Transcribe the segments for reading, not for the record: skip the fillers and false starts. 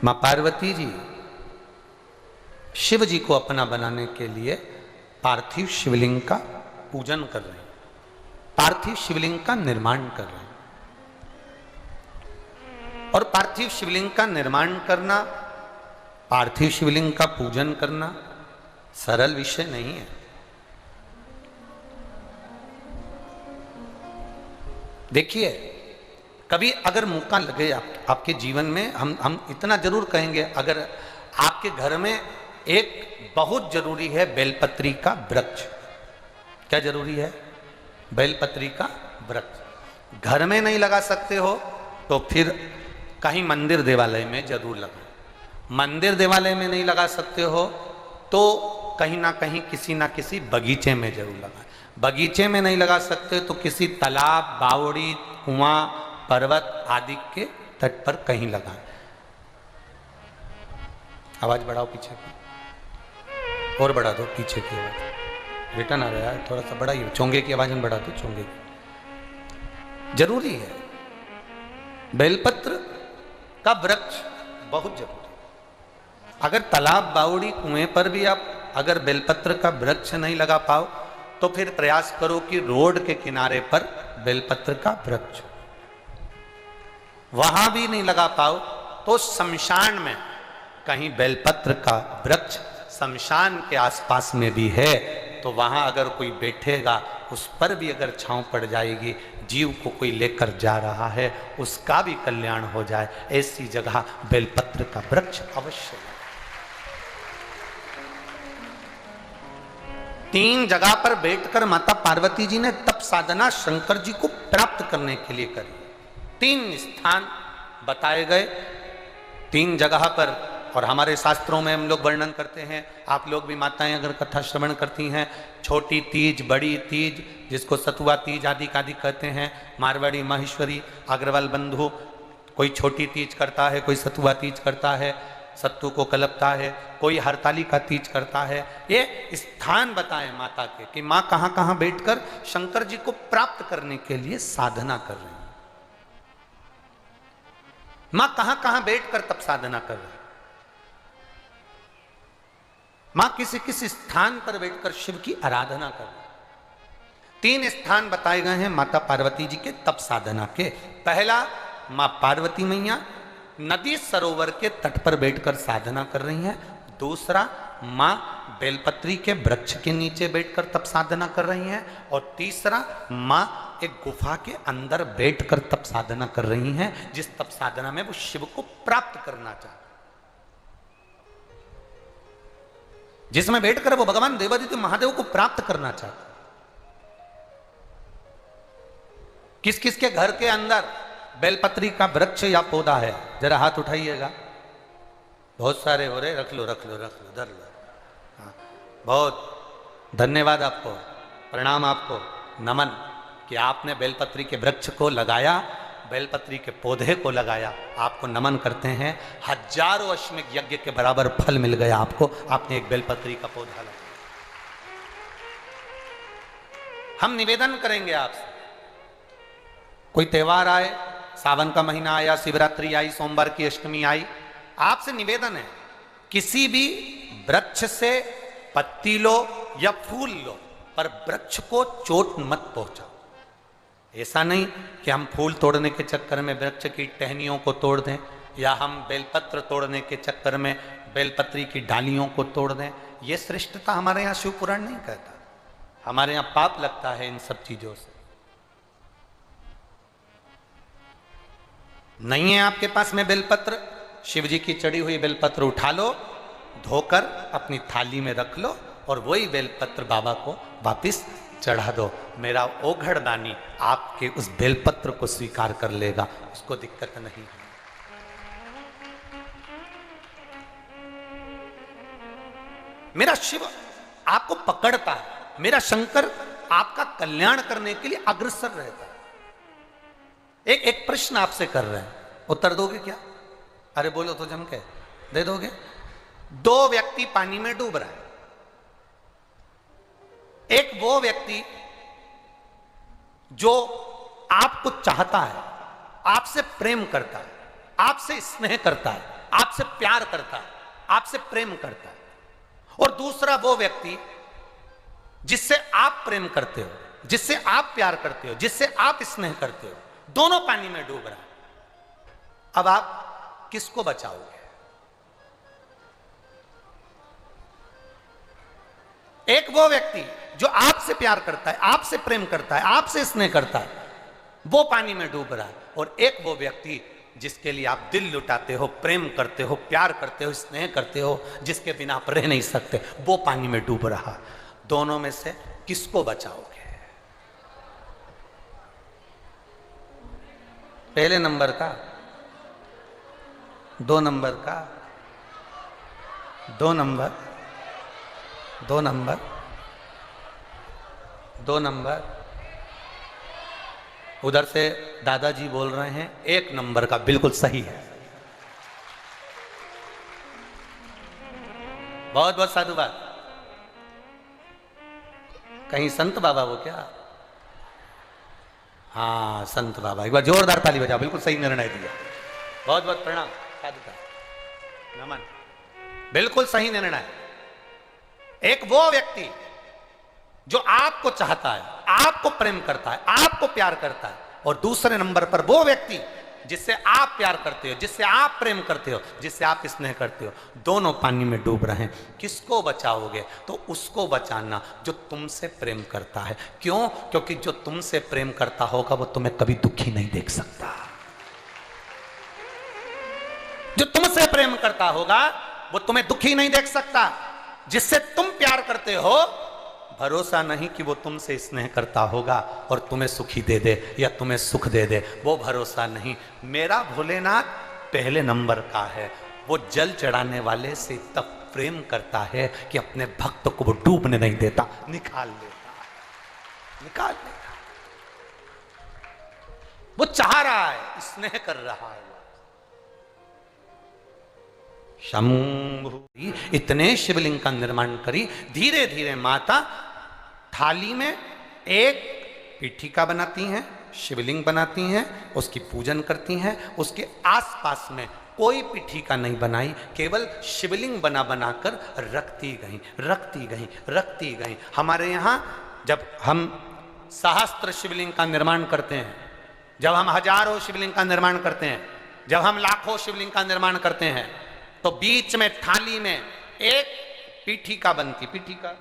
मां पार्वती जी शिव जी को अपना बनाने के लिए पार्थिव शिवलिंग का पूजन कर रहे हैं, पार्थिव शिवलिंग का निर्माण कर रहे हैं। और पार्थिव शिवलिंग का निर्माण करना, पार्थिव शिवलिंग का पूजन करना सरल विषय नहीं है। देखिए, कभी अगर मौका लगे आपके जीवन में, हम इतना जरूर कहेंगे, अगर आपके घर में एक बहुत जरूरी है बेलपत्री का वृक्ष। क्या जरूरी है? बेलपत्री का वृक्ष। घर में नहीं लगा सकते हो तो फिर कहीं मंदिर देवालय में जरूर लगाओ। मंदिर देवालय में नहीं लगा सकते हो तो कहीं ना कहीं किसी ना किसी बगीचे में जरूर लगाएं। बगीचे में नहीं लगा सकते तो किसी तालाब, बावड़ी, कुआं, पर्वत आदि के तट पर कहीं लगाएं। आवाज बढ़ाओ पीछे की, और बढ़ा दो पीछे की आवाज, रिटर्न आ रहा है, थोड़ा सा बढ़ाइए। चोंगे की आवाज में बढ़ा दो, चोंगे की। जरूरी है, बेलपत्र का वृक्ष बहुत जरूरी है। अगर तालाब, बावड़ी, कुएं पर भी आप अगर बेलपत्र का वृक्ष नहीं लगा पाओ तो फिर प्रयास करो कि रोड के किनारे पर बेलपत्र का वृक्ष, वहां भी नहीं लगा पाओ तो शमशान में कहीं बेलपत्र का वृक्ष शमशान के आसपास में भी है तो वहां अगर कोई बैठेगा उस पर भी अगर छांव पड़ जाएगी, जीव को कोई लेकर जा रहा है उसका भी कल्याण हो जाए, ऐसी जगह बेलपत्र का वृक्ष अवश्य है। 3 जगह पर बैठकर माता पार्वती जी ने तप साधना शंकर जी को प्राप्त करने के लिए करी। 3 स्थान बताए गए, 3 जगह पर। और हमारे शास्त्रों में हम लोग वर्णन करते हैं, आप लोग भी माताएं अगर कथा श्रवण करती हैं, छोटी तीज, बड़ी तीज, जिसको सतुआ तीज आदि कहते हैं, मारवाड़ी, माहेश्वरी, अग्रवाल बंधु, कोई छोटी तीज करता है, कोई सतुआ तीज करता है, सत्तू को कलपता है, कोई हरताली का तीज करता है। ये स्थान बताएं माता के कि माँ कहाँ कहाँ बैठकर शंकर जी को प्राप्त करने के लिए साधना कर रही है, माँ कहाँ कहाँ बैठकर तप साधना कर रही है, मां किसी किसी स्थान पर बैठकर शिव की आराधना कर रही। 3 स्थान बताए गए हैं माता पार्वती जी के तप साधना के। पहला, मां पार्वती मैया नदी सरोवर के तट पर बैठकर साधना कर रही हैं। दूसरा, मां बेलपत्री के वृक्ष के नीचे बैठकर तप साधना कर रही हैं। और तीसरा, मां एक गुफा के अंदर बैठकर तप साधना कर रही हैं, जिस तप साधना में वो शिव को प्राप्त करना चाहती, जिसमें बैठकर वो भगवान देवादित्य महादेव को प्राप्त करना चाहते। किस किस के घर के अंदर बेलपत्री का वृक्ष या पौधा है? जरा हाथ उठाइएगा। बहुत सारे हो रहे, रख लो रख लो रख लो, धर लो। हाँ, बहुत धन्यवाद आपको, प्रणाम आपको, नमन कि आपने बेलपत्री के वृक्ष को लगाया, बेलपत्री के पौधे को लगाया। आपको नमन करते हैं, हजारों अश्वमेध यज्ञ के बराबर फल मिल गया आपको, आपने एक बेलपत्री का पौधा लगाया। हम निवेदन करेंगे आपसे, कोई त्योहार आए, सावन का महीना आया, शिवरात्रि आई, सोमवार की अष्टमी आई, आपसे निवेदन है किसी भी वृक्ष से पत्ती लो या फूल लो, पर वृक्ष को चोट मत पहुंचाओ। ऐसा नहीं कि हम फूल तोड़ने के चक्कर में वृक्ष की टहनियों को तोड़ दें, या हम बेलपत्र तोड़ने के चक्कर में बेलपत्री की डालियों को तोड़ दें। ये श्रेष्ठता हमारे यहाँ शिव पुराण नहीं कहता। हमारे यहाँ पाप लगता है इन सब चीजों से। नहीं है आपके पास में बेलपत्र, शिव जी की चढ़ी हुई बेलपत्र उठा लो, धोकर अपनी थाली में रख लो और वही बेलपत्र बाबा को वापिस चढ़ा दो। मेरा ओघड़ दानी आपके उस बेलपत्र को स्वीकार कर लेगा, उसको दिक्कत नहीं है। मेरा शिव आपको पकड़ता है, मेरा शंकर आपका कल्याण करने के लिए अग्रसर रहता है। एक प्रश्न आपसे कर रहे हैं, उत्तर दोगे क्या? अरे बोलो तो जम के दे दोगे। 2 व्यक्ति पानी में डूब रहा है। एक वो व्यक्ति जो आपको चाहता है, आपसे प्रेम करता है, आपसे स्नेह करता है, आपसे प्यार करता है, आपसे प्रेम करता है, और दूसरा वो व्यक्ति जिससे आप प्रेम करते हो, जिससे आप प्यार करते हो, जिससे आप स्नेह करते हो, दोनों पानी में डूब रहा है। अब आप किसको बचाओगे? एक वो व्यक्ति जो आपसे प्यार करता है, आपसे प्रेम करता है, आपसे स्नेह करता है, वो पानी में डूब रहा है, और एक वो व्यक्ति जिसके लिए आप दिल लुटाते हो, प्रेम करते हो, प्यार करते हो, स्नेह करते हो, जिसके बिना आप रह नहीं सकते, वो पानी में डूब रहा। दोनों में से किसको बचाओगे? पहले नंबर का, 2 नंबर का, 2 नंबर, 2 नंबर, 2 नंबर। उधर से दादाजी बोल रहे हैं 1 नंबर का बिल्कुल सही है। बहुत बहुत साधुवाद। कहीं संत बाबा वो क्या? हाँ, संत बाबा। एक बार जोरदार ताली बजाओ, बिल्कुल सही निर्णय दिया। बहुत बहुत प्रणाम, साधुवाद, नमन, बिल्कुल सही निर्णय। एक वो व्यक्ति जो आपको चाहता है, आपको प्रेम करता है, आपको प्यार करता है, और दूसरे नंबर पर वो व्यक्ति जिससे आप प्यार करते हो, जिससे आप प्रेम करते हो, जिससे आप स्नेह करते हो, दोनों पानी में डूब रहे हैं। किसको बचाओगे? तो उसको बचाना जो तुमसे प्रेम करता है। क्यों? क्योंकि जो तुमसे प्रेम करता होगा वो तुम्हें कभी दुखी नहीं देख सकता। जो तुमसे प्रेम करता होगा वो तुम्हें दुखी नहीं देख सकता। जिससे तुम प्यार करते हो, भरोसा नहीं कि वो तुमसे स्नेह करता होगा और तुम्हें सुखी दे दे या तुम्हें सुख दे दे, वो भरोसा नहीं। मेरा भोलेनाथ पहले नंबर का है। वो जल चढ़ाने वाले से तब प्रेम करता है कि अपने भक्त को वो डूबने नहीं देता, निकाल लेता, निकाल लेता। वो चाह रहा है, स्नेह कर रहा है। शंभु इतने शिवलिंग का निर्माण करी। धीरे धीरे माता थाली में एक पीठिका बनाती हैं, शिवलिंग बनाती हैं, उसकी पूजन करती हैं। उसके आसपास में कोई पीठिका नहीं बनाई, केवल शिवलिंग बना बनाकर रखती गई, रखती गई, रखती गई। हमारे यहाँ जब हम सहस्त्र शिवलिंग का निर्माण करते हैं, जब हम हजारों शिवलिंग का निर्माण करते हैं, जब हम लाखों शिवलिंग का निर्माण करते हैं, तो बीच में थाली में एक पीठिका बनती। पीठिका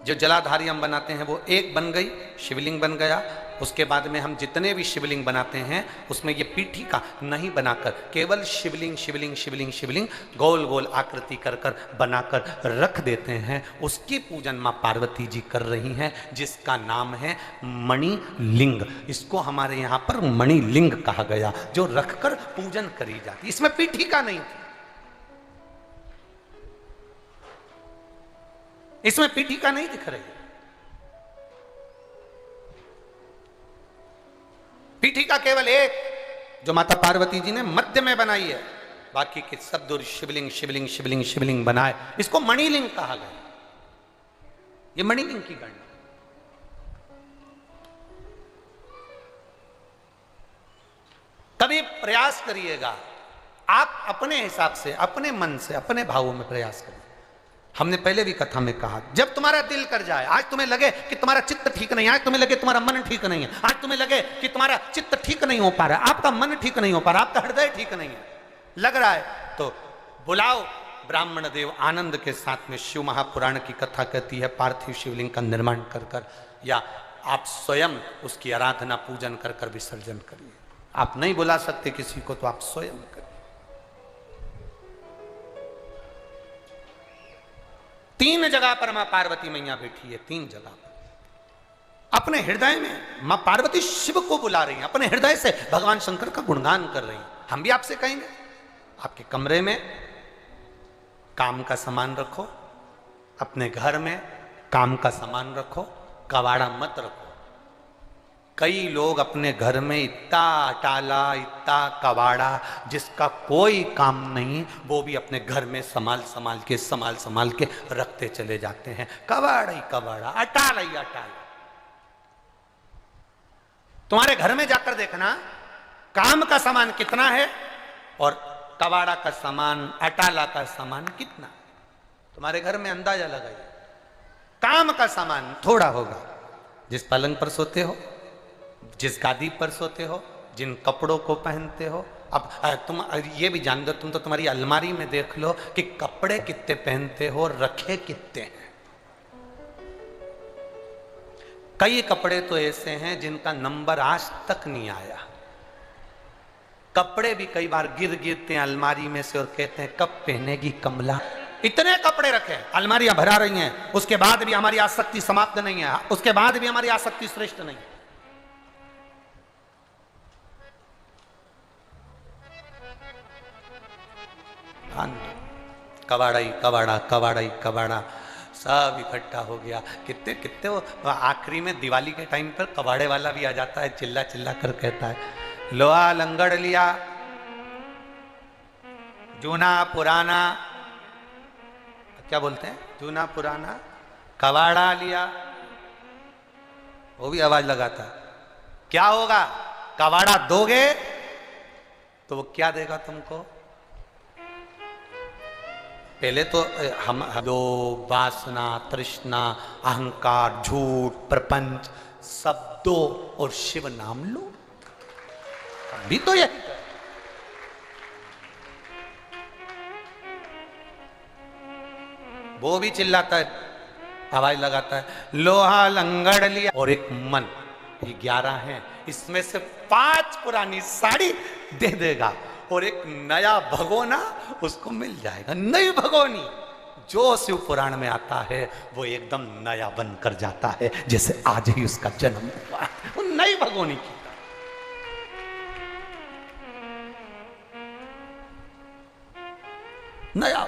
जो जलाधारी हम बनाते हैं वो एक बन गई, शिवलिंग बन गया। उसके बाद में हम जितने भी शिवलिंग बनाते हैं उसमें ये पीठिका नहीं बनाकर केवल शिवलिंग शिवलिंग शिवलिंग शिवलिंग गोल गोल आकृति कर कर बनाकर रख देते हैं। उसकी पूजन माँ पार्वती जी कर रही हैं, जिसका नाम है मणिलिंग। इसको हमारे यहाँ पर मणिलिंग कहा गया, जो रखकर पूजन करी जाती। इसमें पीठिका नहीं थी, इसमें पीठिका नहीं दिख रही। पीठिका केवल एक जो माता पार्वती जी ने मध्य में बनाई है, बाकी के सब दूर शिवलिंग शिवलिंग शिवलिंग शिवलिंग बनाए। इसको मणिलिंग कहा गया। ये मणिलिंग की गणना। कभी प्रयास करिएगा आप अपने हिसाब से, अपने मन से, अपने भावों में प्रयास करिए। हमने पहले भी कथा में कहा, जब तुम्हारा दिल कर जाए, आज तुम्हें लगे कि तुम्हारा चित्त ठीक नहीं है, आज तुम्हें लगे तुम्हारा मन ठीक नहीं है, आज तुम्हें लगे कि तुम्हारा चित्त ठीक नहीं हो पा रहा है, आपका मन ठीक नहीं हो पा रहा, आपका हृदय ठीक नहीं है, लग रहा है, तो बुलाओ ब्राह्मण देव आनंद के साथ में। शिव महापुराण की कथा कहती है पार्थिव शिवलिंग का निर्माण कर कर, या आप स्वयं उसकी आराधना पूजन कर कर विसर्जन करिए। आप नहीं बुला सकते किसी को तो आप स्वयं करिए। 3 जगह पर मां पार्वती मैया बैठी है, 3 जगह पर। अपने हृदय में मां पार्वती शिव को बुला रही हैं, अपने हृदय से भगवान शंकर का गुणगान कर रही हैं। हम भी आपसे कहेंगे, आपके कमरे में काम का सामान रखो, अपने घर में काम का सामान रखो, कबाड़ा मत रखो। कई लोग अपने घर में इतना अटाला, इतना कबाड़ा जिसका कोई काम नहीं, वो भी अपने घर में संभाल संभाल के रखते चले जाते हैं। कबाड़ा ही कबाड़ा, अटाला ही अटाला। तुम्हारे घर में जाकर देखना काम का सामान कितना है और कबाड़ा का सामान, अटाला का सामान कितना? तुम्हारे घर में अंदाजा लगाइए। काम का सामान थोड़ा होगा। जिस पलंग पर सोते हो, जिस गादी पर सोते हो, जिन कपड़ों को पहनते हो, अब तुम ये भी जान दो, तुम तो तुम्हारी अलमारी में देख लो कि कपड़े कितने पहनते हो, रखे कितने हैं। कई कपड़े तो ऐसे हैं जिनका नंबर आज तक नहीं आया। कपड़े भी कई बार गिरते हैं अलमारी में से और कहते हैं कब पहनेगी कमला। इतने कपड़े रखे, अलमारियां भरा रही हैं, उसके बाद भी हमारी आसक्ति समाप्त नहीं है, उसके बाद भी हमारी आसक्ति श्रेष्ठ नहीं है। कबाड़ा ही कबाड़ा, कबाड़ा ही कबाड़ा, सब इकट्ठा हो गया। कितने कितने वो आखिरी में दिवाली के टाइम पर कबाड़े वाला भी आ जाता है, चिल्ला चिल्ला कर कहता है लोहा लंगड़ लिया, जूना पुराना, क्या बोलते हैं, जूना पुराना कबाड़ा लिया। वो भी आवाज लगाता है। क्या होगा? कबाड़ा दोगे तो वो क्या देगा तुमको? पहले तो हम लोग वासना, तृष्णा, अहंकार, झूठ, प्रपंच सब दो और शिव नाम लो। अभी तो ये वो भी चिल्लाता है, आवाज लगाता है लोहा लंगड़ लिया। और एक मन, ये 11 हैं, इसमें से 5 पुरानी साड़ी दे देगा और एक नया भगोना उसको मिल जाएगा। नई भगोनी जो शिव पुराण में आता है वो एकदम नया बनकर जाता है, जैसे आज ही उसका जन्म हुआ है। वो नई भगोनी की नया